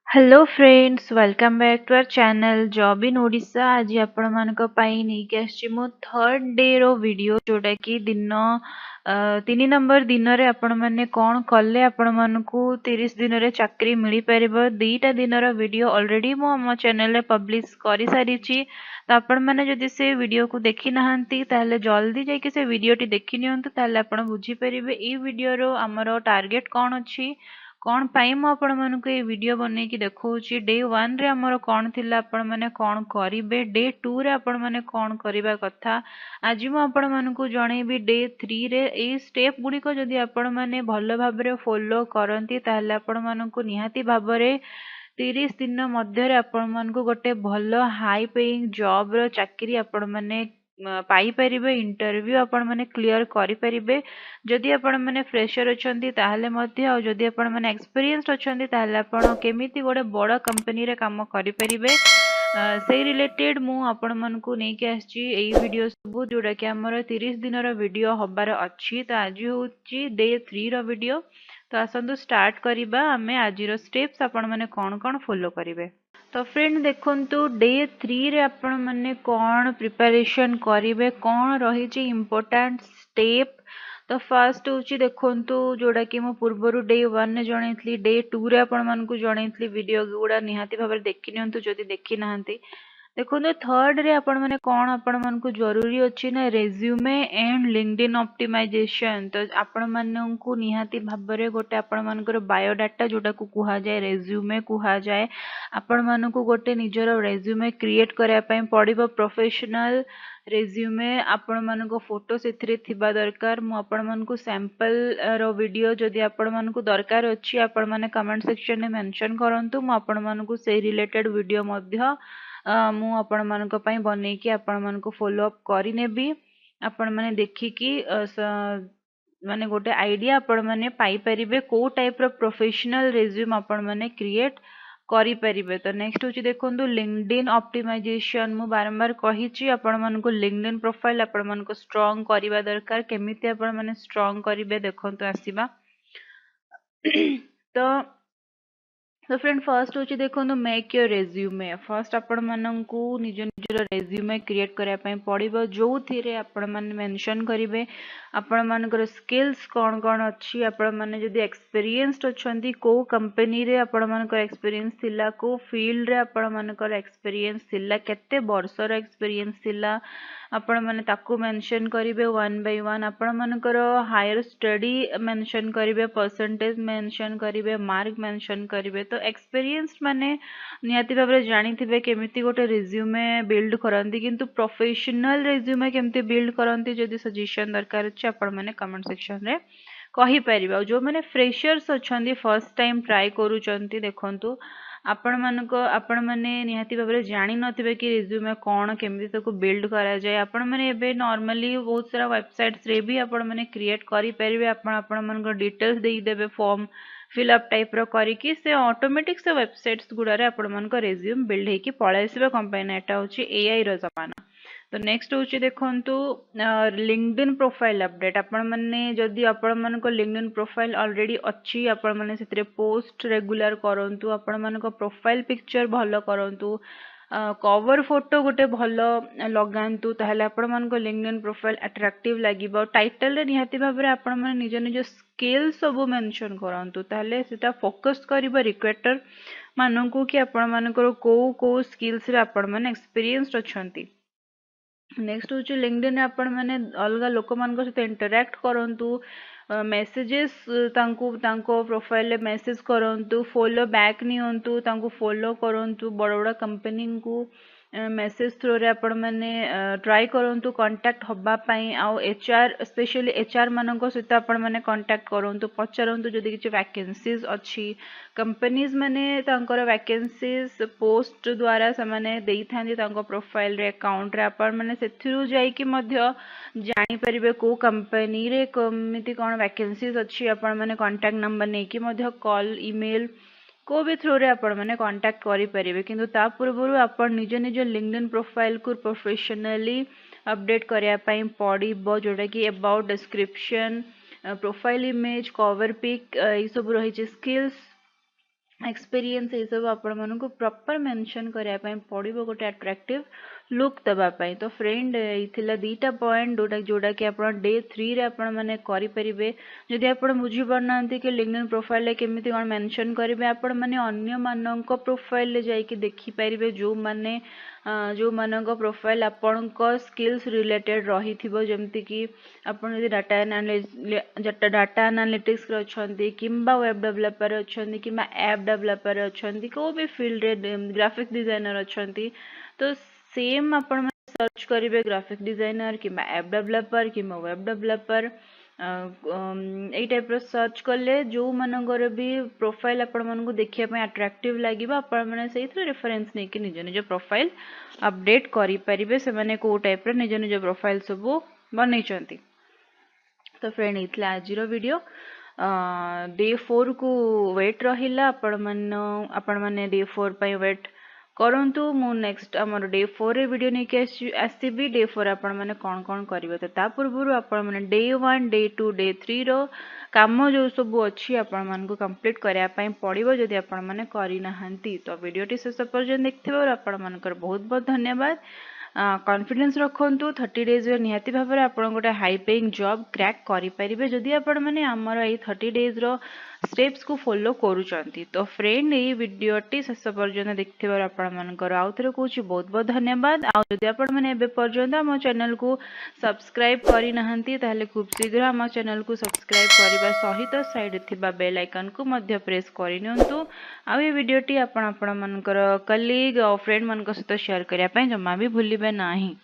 Hello friends welcome back to our channel job in Odisha. आज आपण मानक पई नहीं आछि मो थर्ड डे रो वीडियो जोटा कि दिन 3 नंबर दिन रे आपण माने कोन कले आपण मानकू 30 दिन रे चाकरी मिली परबो दीटा दिन रो वीडियो ऑलरेडी मो हम चैनल रे पब्लिश करि सारी छी। तो आपण माने जदि से वीडियो को देखि नाहंती ताले जल्दी जाई कि से वीडियो टी देखि नियंतु ताले आपण बुझी परिबे ई वीडियो रो हमरो टारगेट कोन अछि कौन पाई मु आपण मानक ये वीडियो बनै कि देखौछि। डे 1 रे हमर कोन थिला आपण माने कोन करिवे, डे 2 रे आपण माने कोन करिबा कथा। आज मु आपण मानक जणैबी डे 3 रे ए स्टेप गुडी को जदि आपण माने भलो भाबरे फॉलो करंती ताहले आपण मानक निहाती भाबरे 30 दिन मध्य आपण मानक गोटे भलो हाई पेइंग जॉब रो चाकरी आपण माने पाई परिबे। इंटरव्यू आपण माने क्लियर करि परिबे। जदि आपण माने फ्रेशर अछंती ताहले मध्य आ जदि आपण माने एक्सपीरियंस्ड अछंती ताहले आपण केमिति गोटे बड़ कंपनी रे काम करि परिबे से रिलेटेड मु आपण मानकू नै के आछि एई वीडियो सब जोडा कि हमर 30 दिन रो वीडियो हबार अछि। त आज होछि डे 3 रो वीडियो। तो आसंतु स्टार्ट करिबा हमें आज रो स्टेप्स आपण माने कोन कोन फॉलो करिवे। तो फ्रेंड देखंतु डे 3 रे आपण माने कोन प्रिपरेशन करिवे कोन रही छि इंपोर्टेंट स्टेप। तो फर्स्ट होची देखंतु जोड़ा कि मो पूर्वरु डे 1 ने जणैतली डे 2 रे आपण मानकू जणैतली वीडियो गुडा निहाती भाबरे देखि नियंतु जदि देखि नाहंती। देखो थर्ड रे आपण माने कोन आपण मानकू जरूरी अछि ना रेज्यूमे एंड लिंक्डइन ऑप्टिमाइजेशन। तो आपण मानकू निहाती भाबरे गोटे आपण मानकर बायोडाटा जोटा को कुहा जाय रेज्यूमे कुहा जाय। आपण मानकू गोटे निजरो रेज्यूमे क्रिएट करिया पय पडिबो प्रोफेशनल रेज्यूमे आपण मानको फोटो सेथिरे थिबा दरकार। मु आपण मानको सैंपल रो वीडियो जदि आपण मानको दरकार अछि आपण माने कमेंट सेक्शन में मेंशन करंतु मु आपण मानको से रिलेटेड वीडियो मध्य मु आपण मानक पय बनै कि आपण मानको फॉलो अप करि नेबी। आपण माने देखि कि माने गोटे आइडिया आपण माने पाई परिबे को टाइप रो प्रोफेशनल रिज्यूम आपण माने क्रिएट करि परिबे। तो नेक्स्ट होची देखंतु लिंक्डइन ऑप्टिमाइजेशन। मु बारंबार कहिची आपण मानको लिंक्डइन प्रोफाइल आपण मानको स्ट्रांग करिबा दरकार। केमिति आपण माने स्ट्रांग करिबे देखंतु आसीबा। तो फ्रेंड फर्स्ट होची देखो मेक योर रेज्यूमे। फर्स्ट आपण माननकू निज निजर रेज्यूमे क्रिएट करिया पय पड़िबो जो थिरे आपण माने मेंशन करिवे आपण मानकर स्किल्स कोन कोन अछि। आपण माने जदी एक्सपीरियंस्ड अछंती को कंपनी रे आपण मानकर एक्सपीरियंस थिला को फील्ड रे आपण मानकर एक्सपीरियंस थिला केते वर्षर एक्सपीरियंस थिला आपण माने ताकू मेंशन करिवे वन बाय वन। आपण मानकर हायर स्टडी मेंशन करिवे परसेंटेज मेंशन करिवे मार्क मेंशन करिवे। तो एक्सपीरियंस माने निहाती भाबरे जानिथिबे केमिति गोटे रिज्यूमे बिल्ड करंती किंतु प्रोफेशनल रिज्यूमे केमिति बिल्ड करंती जदि सजेशन दरकार अछि आपण माने कमेंट सेक्शन रे कहि परिबा। जो माने फ्रेशर्स अछंती फर्स्ट टाइम ट्राई करूचंती देखंतु आपण माने निहाती भाबरे जानि नथिबे कि रिज्यूमे कोन केमिति ताको बिल्ड करा जाय। आपण माने एबे नॉर्मली बहुत सारा वेबसाइट्स रे भी आपण माने क्रिएट करि परिबे। आपण मानकर डिटेल्स देई देबे फॉर्म फिलअप टाइप रो करिकि से ऑटोमेटिक से वेबसाइट्स गुडारे आपण मानकर रिज्यूम बिल्ड हेकि पळाइसिबे कंपनी। एटा होची एआई रो जमाना। तो नेक्स्ट होची देखंतु लिंक्डइन प्रोफाइल अपडेट। आपण माने जदि आपण मानको लिंक्डइन प्रोफाइल ऑलरेडी अछि आपण माने सेतरे पोस्ट रेगुलर करंतु आपण मानको प्रोफाइल पिक्चर भलो करंतु कवर फोटो गोटे भलो लगांतु ताहले आपण मानको लिंक्डइन प्रोफाइल अट्रैक्टिव लागिबो। टाइटल रे निहाती भाबरे आपण माने निज निज स्किल सब मेंशन करंतु ताहले सेटा फोकस करिबो रिक्रूटर माननकु कि आपण मानकर को स्किल्स रे आपण माने एक्सपीरियंस्ड अछंती। नेक्स्ट होची लिंक्डइन आपण माने अलगा लोक मानक सहित इंटरैक्ट करंतु मेसेजेस तांको प्रोफाइल ले मेसेज करंतु फॉलो बैक नियंतु तांको फॉलो करंतु बड़ बड़ कंपनी को मेसेज थ्रू रे आपण माने ट्राई करंतु कांटेक्ट हबा पई। आ एचआर स्पेशली एचआर मानक सहित आपण माने कांटेक्ट करंतु पचरंतु जदि किछ वैकेंसीज अछि कंपनीज माने तांकर वैकेंसीज पोस्ट द्वारा से माने देई थांदी तांको प्रोफाइल रे अकाउंट रे आपण माने सेथिरु जाई कि मध्य जानि परिबे को कंपनी रे कमिति कोन वैकेंसीज अछि। आपण माने कांटेक्ट नंबर नै कि मध्य कॉल ईमेल को भी थ्रू रे आपण माने कांटेक्ट करि परिबे। किंतु ता पूर्वरु आपण निज निज लिंक्डइन प्रोफाइल को प्रोफेशनली अपडेट करिया पई पड़िबो जोटा कि about description profile image cover pic ए सब रही स्किल्स एक्सपीरियंस ये सब आपण मानक प्रॉपर मेंशन करिया पई पड़िबो गोटे अट्रैक्टिव लुक दबा पई। तो फ्रेंड इथिला दीटा पॉइंट जोटा जोटा कि आपण डे 3 रे आपण माने करि परिबे। जदि आपण बुझी पड़नांती कि लिंक्डइन प्रोफाइल ले केमिति कोन मेंशन करिवे, आपण माने अन्य मानक प्रोफाइल ले जाई कि देखि परिबे जो मानक प्रोफाइल आपणक स्किल्स रिलेटेड रही थिबो। जेमति कि आपण यदि डाटा एनालिटिक्स रे अछंती किंबा वेब डेवलपर अछंती किंबा ऐप डेवलपर अछंती को भी फील्ड रे ग्राफिक डिजाइनर अछंती, तो सेम आपण माने सर्च करिवे ग्राफिक डिजाइनर किंबा ऐप डेवलपर किंबा वेब डेवलपर एई टाइप रो सर्च कले जो मानकर भी प्रोफाइल आपण मानकु देखिया पय अट्रैक्टिव लागिबा आपण माने सेइथरे रेफरेंस नै कि निज निज प्रोफाइल अपडेट करि परिबे। से माने को टाइप रो निज निज प्रोफाइल सब बनै चंती। तो फ्रेंड इतला आज वीडियो डे 4 को वेट रहिला आपण माने डे 4 पय वेट करंतु। मु नेक्स्ट हमर डे 4 रे वीडियो नै के आसीबी। डे 4 आपण माने कोन कोन करिवे, तो ता पूर्व आपण माने डे 1 डे 2 डे 3 रो काम जो सब अच्छी आपण मान को कंप्लीट करिया पय पड़िबो जदि आपण माने करि नाहंती। तो वीडियो टी शेष पर्यंत देखथिबो आपण मानकर बहुत बहुत धन्यवाद। कॉन्फिडेंस रखंतु 30 डेज रे निहाती भाबरे आपण गोटे हाई पेइंग जॉब क्रैक करि परिबे जदि आपण माने हमर ए 30 डेज रो स्टेप्स को फॉलो करूचंती। तो फ्रेंड ये वीडियो टी शेष पर्यंत देखथिबार आपण मानकर आउथरे कहूची बहुत बहुत धन्यवाद। आ जदि आपण माने एबे पर्यंत हम चैनल को सब्सक्राइब करि नाहंती ताले खूब शीघ्र हम चैनल को सब्सक्राइब करिबा सहित साइड थिबा बेल आइकन को मध्य प्रेस करि नियंतु। आ ये वीडियो टी आपण मानकर कलीग और फ्रेंड मानक सहित शेयर करिया पय जम्मा भी भूलिबे नाही।